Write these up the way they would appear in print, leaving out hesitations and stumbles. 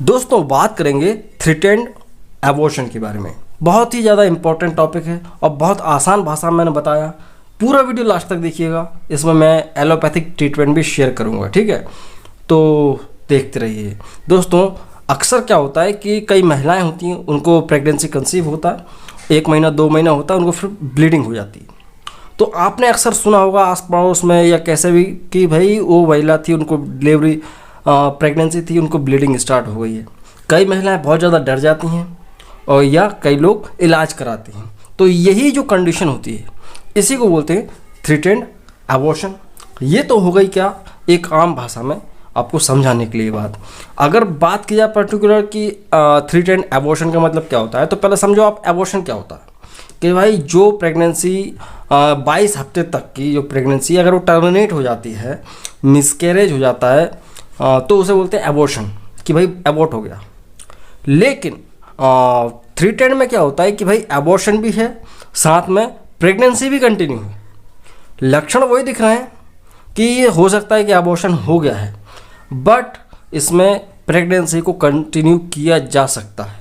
दोस्तों बात करेंगे थ्रेटेंड एबॉर्शन के बारे में। बहुत ही ज़्यादा इंपॉर्टेंट टॉपिक है और बहुत आसान भाषा में मैंने बताया। पूरा वीडियो लास्ट तक देखिएगा, इसमें मैं एलोपैथिक ट्रीटमेंट भी शेयर करूंगा, ठीक है। तो देखते रहिए। दोस्तों अक्सर क्या होता है कि कई महिलाएं होती हैं, उनको प्रेगनेंसी कंसीव होता है, 1 महीना 2 महीना होता है, उनको फिर ब्लीडिंग हो जाती है। तो आपने अक्सर सुना होगा आस पड़ोस में या कैसे भी कि भाई वो महिला थी, उनको डिलीवरी प्रेगनेंसी थी, उनको ब्लीडिंग स्टार्ट हो गई है। कई महिलाएं बहुत ज़्यादा डर जाती हैं और या कई लोग इलाज कराते हैं। तो यही जो कंडीशन होती है इसी को बोलते हैं थ्रेटेंड एबॉर्शन। ये तो हो गई क्या एक आम भाषा में आपको समझाने के लिए बात। अगर बात की जाए पर्टिकुलर कि थ्रेटेंड एबॉर्शन का मतलब क्या होता है, तो पहले समझो आप एबॉर्शन क्या होता है। कि भाई जो प्रेगनेंसी 22 हफ्ते तक की जो प्रेगनेंसी अगर वो टर्मिनेट हो जाती है, मिसकैरेज हो जाता है, तो उसे बोलते हैं एबॉर्शन, कि भाई एबॉर्ट हो गया। लेकिन थ्रेटेंड में क्या होता है कि भाई एबॉर्शन भी है, साथ में प्रेगनेंसी भी कंटिन्यू है। लक्षण वही दिख रहे हैं कि ये हो सकता है कि एबॉर्शन हो गया है, बट इसमें प्रेगनेंसी को कंटिन्यू किया जा सकता है।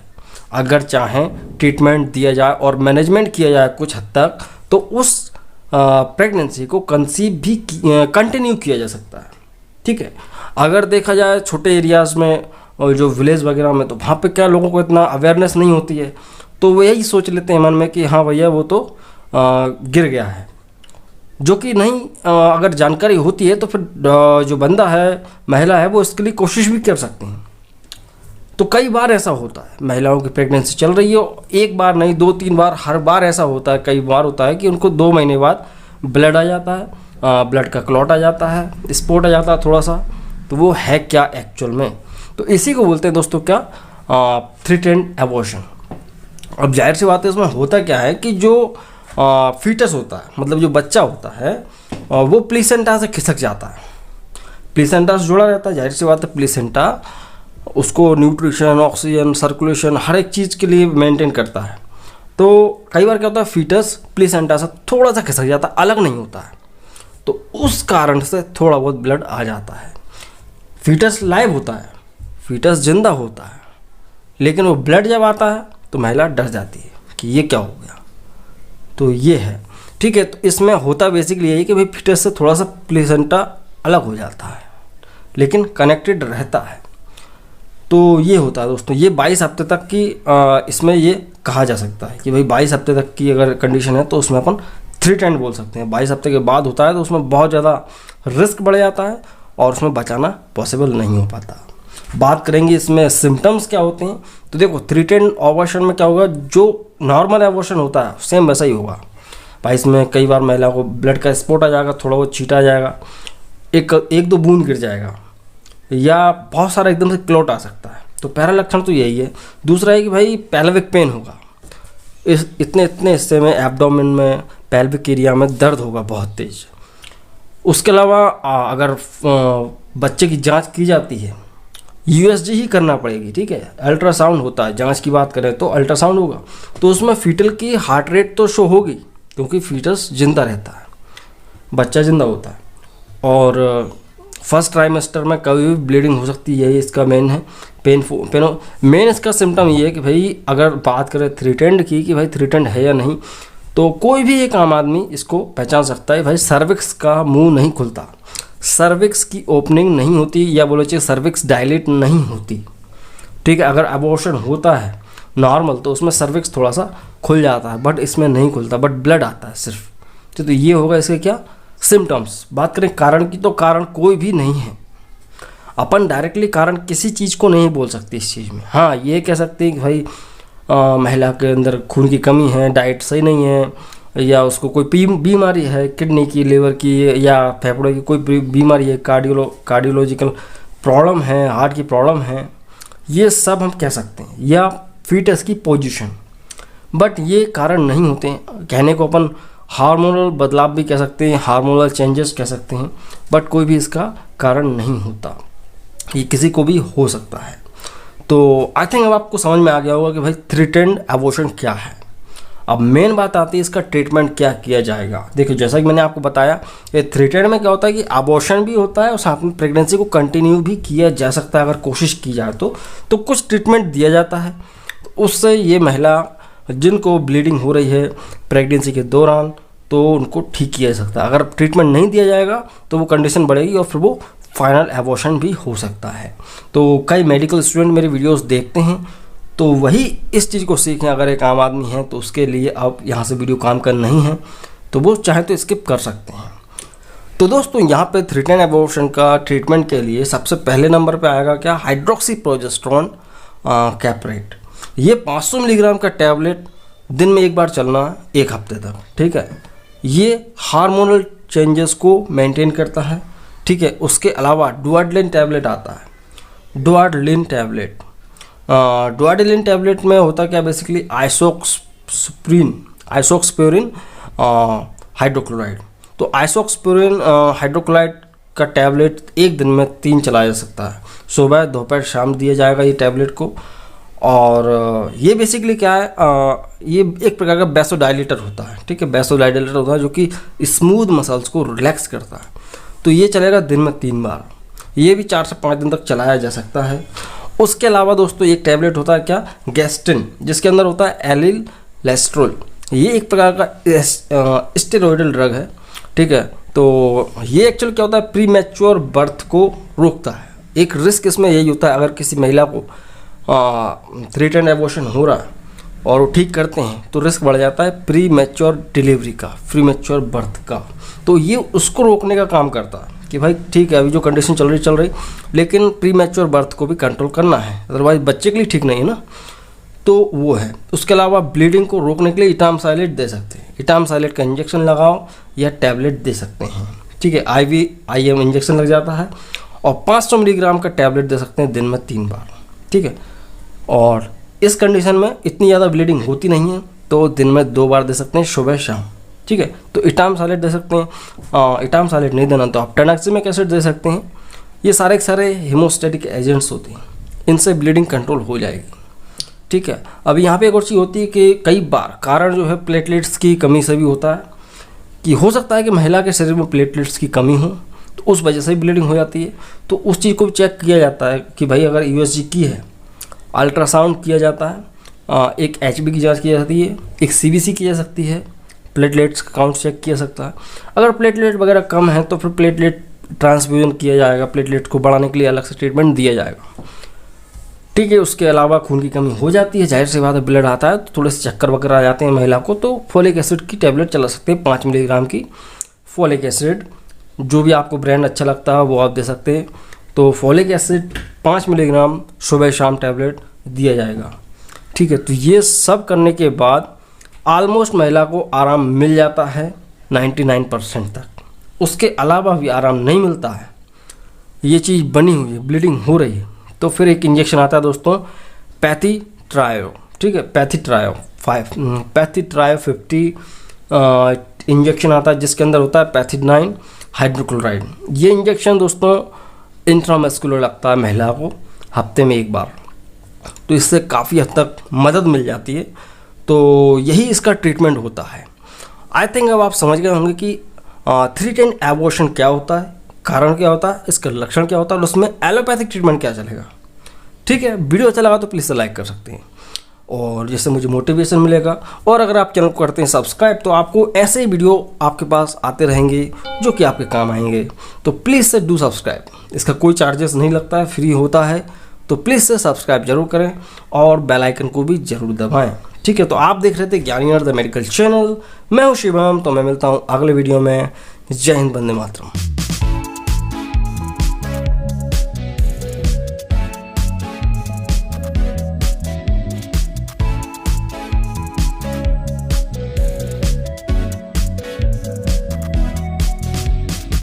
अगर चाहें ट्रीटमेंट दिया जाए और मैनेजमेंट किया जाए कुछ हद तक, तो उस प्रेगनेंसी को कंसीव भी कंटिन्यू किया जा सकता है, ठीक है। अगर देखा जाए छोटे एरियाज़ में और जो विलेज वगैरह में, तो वहाँ पे क्या लोगों को इतना अवेयरनेस नहीं होती है, तो वो यही सोच लेते हैं मन में कि हाँ भैया वो तो गिर गया है, जो कि नहीं। अगर जानकारी होती है तो फिर जो बंदा है, महिला है, वो इसके लिए कोशिश भी कर सकते हैं। तो कई बार ऐसा होता है महिलाओं की प्रेगनेंसी चल रही है, एक बार नहीं 2-3 बार, हर बार ऐसा होता है। कई बार होता है कि उनको 2 महीने बाद ब्लड आ जाता है, ब्लड का क्लॉट आ जाता है, स्पॉट आ जाता है थोड़ा सा। तो वो है क्या एक्चुअल में, तो इसी को बोलते हैं दोस्तों क्या, थ्रेटेंड एबॉर्शन। अब जाहिर सी बात है, इसमें होता क्या है कि जो फीटस होता है, मतलब जो बच्चा होता है, वो प्लेसेंटा से खिसक जाता है। प्लेसेंटा से जुड़ा रहता है, जाहिर सी बात है प्लेसेंटा उसको न्यूट्रिशन, ऑक्सीजन, सर्कुलेशन हर एक चीज़ के लिए मेंटेन करता है। तो कई बार क्या होता है, फीटस प्लेसेंटा से थोड़ा सा खिसक जाता है, अलग नहीं होता है, तो उस कारण से थोड़ा बहुत ब्लड आ जाता है। फीटस लाइव होता है, फीटस जिंदा होता है, लेकिन वो ब्लड जब आता है तो महिला डर जाती है कि ये क्या हो गया। तो ये है, ठीक है। तो इसमें होता बेसिकली यही कि भाई फीटस से थोड़ा सा प्लेसेंटा अलग हो जाता है, लेकिन कनेक्टेड रहता है। तो ये होता है दोस्तों, ये 22 हफ्ते तक की इसमें ये कहा जा सकता है कि भाई 22 हफ्ते तक की अगर कंडीशन है तो उसमें अपन थ्रेटेंड बोल सकते हैं। 22 हफ्ते के बाद होता है तो उसमें बहुत ज़्यादा रिस्क बढ़ जाता है और उसमें बचाना पॉसिबल नहीं हो पाता। बात करेंगे इसमें सिम्टम्स क्या होते हैं, तो देखो थ्रेटेंड एबॉर्शन में क्या होगा, जो नॉर्मल एबॉर्शन होता है सेम वैसा ही होगा भाई। इसमें कई बार महिला को ब्लड का स्पॉट आ जाएगा, थोड़ा बहुत छींटा आ जाएगा, एक दो बूंद गिर जाएगा, या बहुत सारा एकदम से क्लॉट आ सकता है। तो पहला लक्षण तो यही है। दूसरा है कि भाई पेल्विक पेन होगा, इतने हिस्से में, एब्डोमेन में, पेल्विक एरिया में दर्द होगा बहुत तेज। उसके अलावा अगर बच्चे की जांच की जाती है, यूएसजी ही करना पड़ेगी, ठीक है। अल्ट्रासाउंड होता है, जांच की बात करें तो अल्ट्रासाउंड होगा, तो उसमें फीटल की हार्ट रेट तो शो होगी, क्योंकि फीटस जिंदा रहता है, बच्चा जिंदा होता है। और फर्स्ट ट्राइमेस्टर में कभी भी ब्लीडिंग हो सकती है, यही इसका मेन है। मेन इसका सिम्टम ये है कि भाई अगर बात करें थ्रेटेंड की कि भाई थ्रेटेंड है या नहीं, तो कोई भी एक आम आदमी इसको पहचान सकता है। भाई सर्विक्स का मुंह नहीं खुलता, सर्विक्स की ओपनिंग नहीं होती, या बोलो चाहिए सर्विक्स डायलेट नहीं होती, ठीक है। अगर एबॉर्शन होता है नॉर्मल तो उसमें सर्विक्स थोड़ा सा खुल जाता है, बट इसमें नहीं खुलता, बट ब्लड आता है सिर्फ। तो ये होगा इसके क्या सिम्टम्स। बात करें कारण की, तो कारण कोई भी नहीं है। अपन डायरेक्टली कारण किसी चीज़ को नहीं बोल सकते इस चीज़ में। हाँ ये कह सकते हैं कि भाई महिला के अंदर खून की कमी है, डाइट सही नहीं है, या उसको कोई बीमारी है, किडनी की, लिवर की, या फेफड़े की कोई बीमारी है, कार्डियोलॉजिकल प्रॉब्लम है, हार्ट की प्रॉब्लम है, ये सब हम कह सकते हैं, या फीटस की पोजीशन। बट ये कारण नहीं होते हैं। कहने को अपन हार्मोनल बदलाव भी कह सकते हैं, हार्मोनल चेंजेस कह सकते हैं, बट कोई भी इसका कारण नहीं होता। ये किसी को भी हो सकता है। तो आई थिंक अब आपको समझ में आ गया होगा कि भाई थ्रेटेंड एबॉर्शन क्या है। अब मेन बात आती है इसका ट्रीटमेंट क्या किया जाएगा। देखिए जैसा कि मैंने आपको बताया, ये थ्रेटेड में क्या होता है कि अबॉर्शन भी होता है और साथ में प्रेगनेंसी को कंटिन्यू भी किया जा सकता है अगर कोशिश की जाए तो कुछ ट्रीटमेंट दिया जाता है। उससे ये महिला जिनको ब्लीडिंग हो रही है प्रेगनेंसी के दौरान तो उनको ठीक किया जा सकता है। अगर ट्रीटमेंट नहीं दिया जाएगा तो वो कंडीशन बढ़ेगी और फिर वो फाइनल एबॉर्शन भी हो सकता है। तो कई मेडिकल स्टूडेंट मेरे वीडियोस देखते हैं तो वही इस चीज़ को सीखें। अगर एक आम आदमी है तो उसके लिए आप यहाँ से वीडियो काम कर नहीं है तो वो चाहे तो स्किप कर सकते हैं। तो दोस्तों यहाँ पे थ्रेटेड एबॉर्शन का ट्रीटमेंट के लिए सबसे पहले नंबर पे आएगा क्या, हाइड्रोक्सी प्रोजेस्टेरोन कैप्रेट। ये 500 मिलीग्राम का टैबलेट दिन में एक बार चलना है 1 हफ्ते तक, ठीक है। ये हार्मोनल चेंजेस को मेंटेन करता है, ठीक है। उसके अलावा डुआडलिन टैबलेट आता है, डुआडलिन टैबलेट। डुआडलिन टैबलेट में होता क्या, बेसिकली आइसोक्सप्योरिन हाइड्रोक्लोराइड। तो आइसोक्सप्योरिन हाइड्रोक्लोराइड का टैबलेट एक दिन में 3 चलाया जा सकता है, सुबह दोपहर शाम दिया जाएगा ये टैबलेट को। और ये बेसिकली क्या है, ये एक प्रकार का वैसोडाइलेटर होता है, ठीक है। वैसोडाइलेटर होता है जो कि स्मूथ मसल्स को रिलैक्स करता है। तो ये चलेगा दिन में 3 बार, ये भी 4 से 5 दिन तक चलाया जा सकता है। उसके अलावा दोस्तों एक टैबलेट होता है क्या, गैस्टिन, जिसके अंदर होता है एलिल लेस्ट्रोल। ये एक प्रकार का स्टेरॉयडल ड्रग है, ठीक है। तो ये एक्चुअल क्या होता है, प्री मैच्योर बर्थ को रोकता है। एक रिस्क इसमें यही होता है, अगर किसी महिला को थ्रेटेड एबॉर्शन हो रहा है और वो ठीक करते हैं तो रिस्क बढ़ जाता है प्री मैच्योर डिलीवरी का, प्री मैच्योर बर्थ का। तो ये उसको रोकने का काम करता है कि भाई ठीक है अभी जो कंडीशन चल रही लेकिन प्री मैच्योर बर्थ को भी कंट्रोल करना है, अदरवाइज बच्चे के लिए ठीक नहीं है ना। तो वो है। उसके अलावा ब्लीडिंग को रोकने के लिए इटामसाइलेट दे सकते हैं, इटामसाइलेट का इंजेक्शन लगाओ या टैबलेट दे सकते हैं, ठीक है। IM इंजेक्शन लग जाता है और 500 मिलीग्राम का टैबलेट दे सकते हैं दिन में 3 बार, ठीक है। और इस कंडीशन में इतनी ज़्यादा ब्लीडिंग होती नहीं है तो दिन में 2 बार दे सकते हैं, सुबह शाम, ठीक है। तो इटामसाइलेट दे सकते हैं। इटामसाइलेट नहीं देना तो आप टेनाक्सिमिक एसिड दे सकते हैं। ये सारे के सारे हीमोस्टैटिक एजेंट्स होते हैं, इनसे ब्लीडिंग कंट्रोल हो जाएगी, ठीक है। अब यहाँ पे एक और चीज़ होती है कि कई बार कारण जो है प्लेटलेट्स की कमी से भी होता है, कि हो सकता है कि महिला के शरीर में प्लेटलेट्स की कमी हो तो उस वजह से भी ब्लीडिंग हो जाती है। तो उस चीज़ को भी चेक किया जाता है कि भाई अगर USG की है, अल्ट्रासाउंड किया जाता है, एक HB की जांच की जा सकती है, एक CBC की जा सकती है, प्लेटलेट्स का काउंट चेक किया सकता है। अगर प्लेटलेट वगैरह कम है तो फिर प्लेटलेट ट्रांसफ्यूजन किया जाएगा, प्लेटलेट को बढ़ाने के लिए अलग से ट्रीटमेंट दिया जाएगा, ठीक है। उसके अलावा खून की कमी हो जाती है, जाहिर सी बात है ब्लड आता है तो थोड़े से चक्कर वगैरह आ जाते हैं महिला को, तो फोलिक एसिड की टैबलेट चला सकते हैं 5 मिलीग्राम की फोलिक एसिड। जो भी आपको ब्रांड अच्छा लगता है वो आप दे सकते हैं। तो फोलिक एसिड 5 मिलीग्राम सुबह शाम टैबलेट दिया जाएगा, ठीक है। तो ये सब करने के बाद ऑलमोस्ट महिला को आराम मिल जाता है 99% तक। उसके अलावा भी आराम नहीं मिलता है, ये चीज़ बनी हुई है, ब्लीडिंग हो रही है, तो फिर एक इंजेक्शन आता है दोस्तों पैथीट्रायो, ठीक है। पैथीट्रायो 50 इंजेक्शन आता है जिसके अंदर होता है पैथिनाइन हाइड्रोक्लोराइड। ये इंजेक्शन दोस्तों इंट्रामस्कुलर लगता है महिला को हफ्ते में 1 बार, तो इससे काफ़ी हद तक मदद मिल जाती है। तो यही इसका ट्रीटमेंट होता है। आई थिंक अब आप समझ गए होंगे कि थ्रेटेड एबॉर्शन क्या होता है, कारण क्या होता है, इसका लक्षण क्या होता है और उसमें एलोपैथिक ट्रीटमेंट क्या चलेगा, ठीक है। वीडियो अच्छा लगा तो प्लीज़ से लाइक कर सकते हैं और जिससे मुझे मोटिवेशन मिलेगा। और अगर आप चैनल को करते हैं सब्सक्राइब तो आपको ऐसे ही वीडियो आपके पास आते रहेंगे जो कि आपके काम आएंगे। तो प्लीज़ से डू सब्सक्राइब, इसका कोई चार्जेस नहीं लगता है, फ्री होता है। तो प्लीज़ से सब्सक्राइब जरूर करें और बेल आइकन को भी जरूर दबाएं, ठीक है। तो आप देख रहे थे ज्ञानी द मेडिकल चैनल, मैं हूँ शिवम। तो मैं मिलता हूँ अगले वीडियो में। जय हिंद, वंदे मातरम।